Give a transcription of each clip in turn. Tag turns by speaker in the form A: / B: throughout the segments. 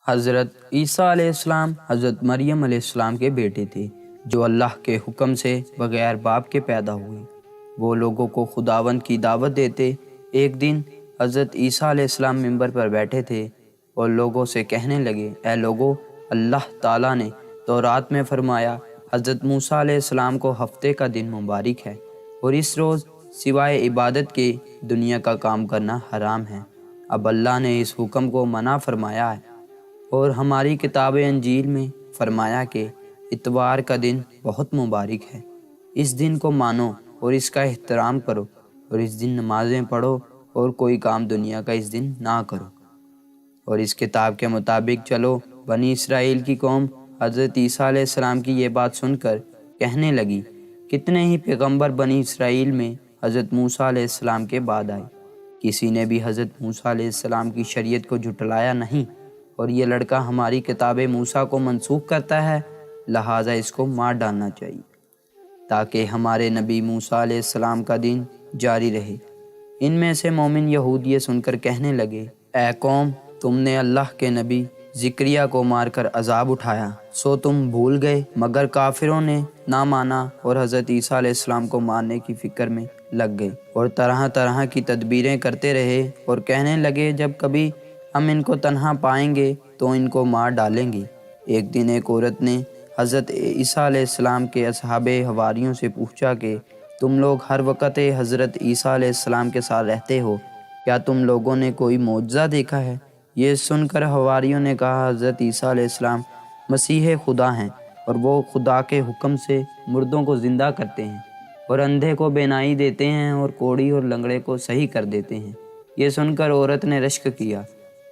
A: حضرت عیسیٰ علیہ السلام حضرت مریم علیہ السلام کے بیٹے تھے جو اللہ کے حکم سے بغیر باپ کے پیدا ہوئے۔ وہ لوگوں کو خداوند کی دعوت دیتے۔ ایک دن حضرت عیسیٰ علیہ السلام منبر پر بیٹھے تھے اور لوگوں سے کہنے لگے، اے لوگو، اللہ تعالیٰ نے تورات میں فرمایا حضرت موسیٰ علیہ السلام کو ہفتے کا دن مبارک ہے اور اس روز سوائے عبادت کے دنیا کا کام کرنا حرام ہے۔ اب اللہ نے اس حکم کو منع فرمایا ہے اور ہماری کتاب انجیل میں فرمایا کہ اتوار کا دن بہت مبارک ہے، اس دن کو مانو اور اس کا احترام کرو اور اس دن نمازیں پڑھو اور کوئی کام دنیا کا اس دن نہ کرو اور اس کتاب کے مطابق چلو۔ بنی اسرائیل کی قوم حضرت عیسیٰ علیہ السلام کی یہ بات سن کر کہنے لگی، کتنے ہی پیغمبر بنی اسرائیل میں حضرت موسیٰ علیہ السلام کے بعد آئے، کسی نے بھی حضرت موسیٰ علیہ السلام کی شریعت کو جھٹلایا نہیں، اور یہ لڑکا ہماری کتاب موسیٰ کو منسوخ کرتا ہے، لہٰذا اس کو مار ڈالنا چاہیے تاکہ ہمارے نبی موسیٰ علیہ السلام کا دین جاری رہے۔ ان میں سے مومن یہود یہ سن کر کہنے لگے، اے قوم، تم نے اللہ کے نبی زکریا کو مار کر عذاب اٹھایا، سو تم بھول گئے؟ مگر کافروں نے نہ مانا اور حضرت عیسیٰ علیہ السلام کو مارنے کی فکر میں لگ گئے اور طرح طرح کی تدبیریں کرتے رہے اور کہنے لگے، جب کبھی ہم ان کو تنہا پائیں گے تو ان کو مار ڈالیں گے۔ ایک دن ایک عورت نے حضرت عیسیٰ علیہ السلام کے اصحاب حواریوں سے پوچھا کہ تم لوگ ہر وقت حضرت عیسیٰ علیہ السلام کے ساتھ رہتے ہو، کیا تم لوگوں نے کوئی معجزہ دیکھا ہے؟ یہ سن کر حواریوں نے کہا، حضرت عیسیٰ علیہ السلام مسیح خدا ہیں اور وہ خدا کے حکم سے مردوں کو زندہ کرتے ہیں اور اندھے کو بینائی دیتے ہیں اور کوڑی اور لنگڑے کو صحیح کر دیتے ہیں۔ یہ سن کر عورت نے رشک کیا۔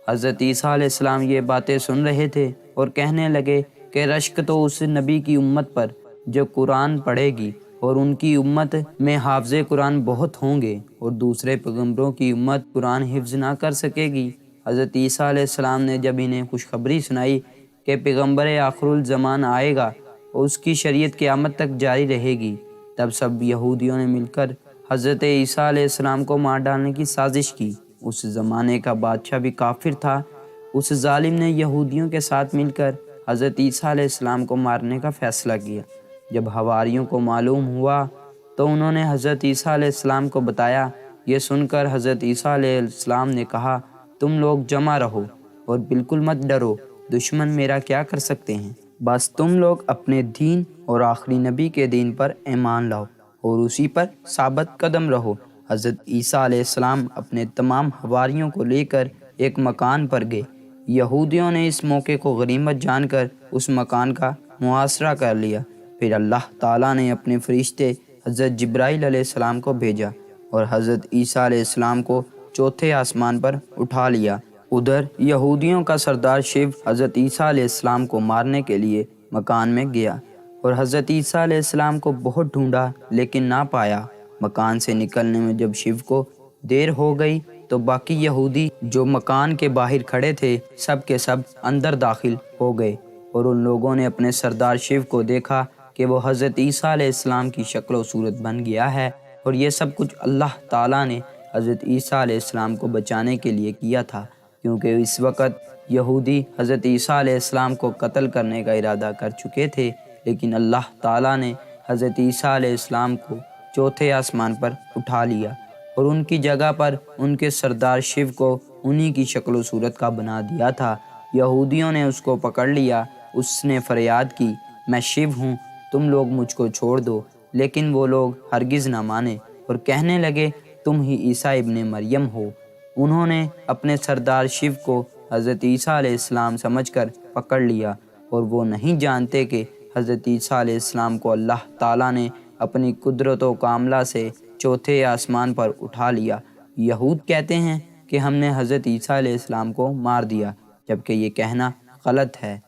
A: حضرت عیسیٰ علیہ السلام یہ باتیں سن رہے تھے اور کہنے لگے کہ رشک تو اس نبی کی امت پر جو قرآن پڑھے گی، اور ان کی امت میں حافظ قرآن بہت ہوں گے اور دوسرے پیغمبروں کی امت قرآن حفظ نہ کر سکے گی۔ حضرت عیسیٰ علیہ السلام نے جب انہیں خوشخبری سنائی کہ پیغمبر آخر الزمان آئے گا اور اس کی شریعت قیامت تک جاری رہے گی، تب سب یہودیوں نے مل کر حضرت عیسیٰ علیہ السلام کو مار ڈالنے کی سازش کی۔ اس زمانے کا بادشاہ بھی کافر تھا۔ اس ظالم نے یہودیوں کے ساتھ مل کر حضرت عیسیٰ علیہ السلام کو مارنے کا فیصلہ کیا۔ جب حواریوں کو معلوم ہوا تو انہوں نے حضرت عیسیٰ علیہ السلام کو بتایا۔ یہ سن کر حضرت عیسیٰ علیہ السلام نے کہا، تم لوگ جمع رہو اور بالکل مت ڈرو، دشمن میرا کیا کر سکتے ہیں؟ بس تم لوگ اپنے دین اور آخری نبی کے دین پر ایمان لاؤ اور اسی پر ثابت قدم رہو۔ حضرت عیسیٰ علیہ السلام اپنے تمام حواریوں کو لے کر ایک مکان پر گئے۔ یہودیوں نے اس موقع کو غنیمت جان کر اس مکان کا محاصرہ کر لیا۔ پھر اللہ تعالیٰ نے اپنے فرشتے حضرت جبرائیل علیہ السلام کو بھیجا اور حضرت عیسیٰ علیہ السلام کو چوتھے آسمان پر اٹھا لیا۔ ادھر یہودیوں کا سردار شیو حضرت عیسیٰ علیہ السلام کو مارنے کے لیے مکان میں گیا اور حضرت عیسیٰ علیہ السلام کو بہت ڈھونڈا لیکن نہ پایا۔ مکان سے نکلنے میں جب شیو کو دیر ہو گئی تو باقی یہودی جو مکان کے باہر کھڑے تھے سب کے سب اندر داخل ہو گئے اور ان لوگوں نے اپنے سردار شیو کو دیکھا کہ وہ حضرت عیسیٰ علیہ السلام کی شکل و صورت بن گیا ہے، اور یہ سب کچھ اللہ تعالیٰ نے حضرت عیسیٰ علیہ السلام کو بچانے کے لیے کیا تھا، کیونکہ اس وقت یہودی حضرت عیسیٰ علیہ السلام کو قتل کرنے کا ارادہ کر چکے تھے، لیکن اللہ تعالیٰ نے حضرت عیسیٰ علیہ السلام کو چوتھے آسمان پر اٹھا لیا اور ان کی جگہ پر ان کے سردار شیو کو انہی کی شکل و صورت کا بنا دیا تھا۔ یہودیوں نے اس کو پکڑ لیا۔ اس نے فریاد کی، میں شیو ہوں، تم لوگ مجھ کو چھوڑ دو، لیکن وہ لوگ ہرگز نہ مانے اور کہنے لگے، تم ہی عیسیٰ ابن مریم ہو۔ انہوں نے اپنے سردار شیو کو حضرت عیسیٰ علیہ السلام سمجھ کر پکڑ لیا اور وہ نہیں جانتے کہ حضرت عیسیٰ علیہ السلام کو اللہ تعالیٰ نے اپنی قدرت و کاملہ سے چوتھے آسمان پر اٹھا لیا۔ یہود کہتے ہیں کہ ہم نے حضرت عیسیٰ علیہ السلام کو مار دیا، جبکہ یہ کہنا غلط ہے۔